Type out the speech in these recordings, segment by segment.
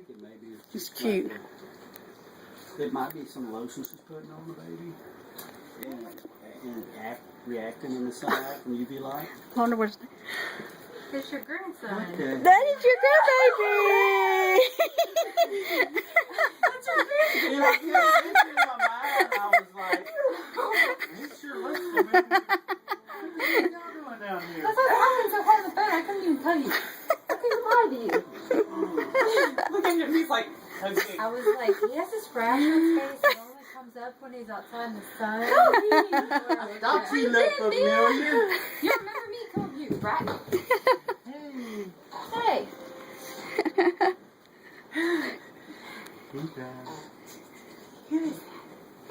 think it may be. He's cute. It might be some lotion she's putting on the baby. And reacting in the sunlight from UV light. I wonder what's... It's your grandson. Okay. That is your grandbaby! That's your grandson. And I kept thinking in my mind, I was like, it sure looks familiar. What are y'all doing down here? That's why I've been so hard on the phone. I couldn't even tell you. I couldn't lie to you. Look at him. He's like, okay. I was like, he has this rash on his face. It only comes up when he's outside in the sun. Don't you look familiar? You remember me? Come up here, right? Hey. Okay. Who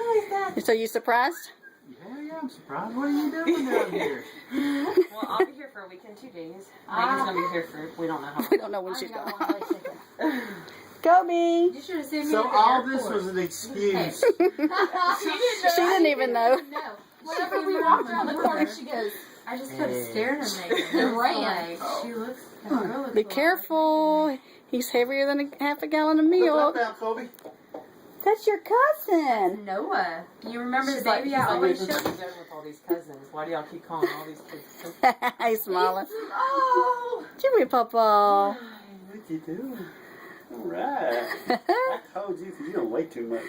is that? So you surprised? Yeah, I'm surprised. What are you doing down here? Well, I'll be here for a week and 2 days. Megan's gonna be here for, we don't know how long. We don't know when I she's got going. one way ticket. Kobe! You should have seen me So at the all airport. this was an excuse. She didn't know. She didn't even know. No. Whenever we walked around the corner, she goes, I just kept staring at Megan. And ran. Like, she looks, that girl looks Be like- careful. He's heavier than a half a gallon of Put milk. that down, Kobe. That's your cousin. Noah. You remember She's the like, baby he's I like, always he's showed? with all these cousins. Why do y'all keep calling all these kids? He's smiling. Oh. Jimmy Papa. What you doing? All right. I told you because you don't weigh too much.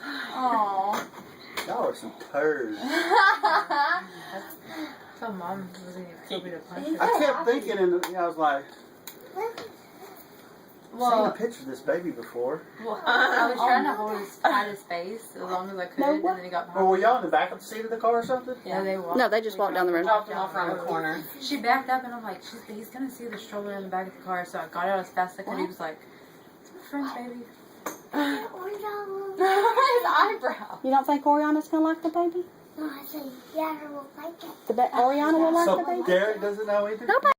Aw. Y'all are some turds. Tell mom wasn't even keeping a punch. I kept thinking, and I was like, I've seen a Well, picture of this baby before. I was trying to hold hide his face as long as I could, and then he got Or behind. were y'all in the back of the seat of the car or something? Yeah, they walked. No, they just walked down the road. Dropped him off around the corner. She backed up, and I'm like, he's gonna see the stroller in the back of the car. So I got out as fast as I could. He was like, "It's my friend's baby." His eyebrow. You don't think Oriana's going to like the baby? No, I said, yeah, I will like it. Oriana will like the So baby? Derek doesn't know either? Nobody.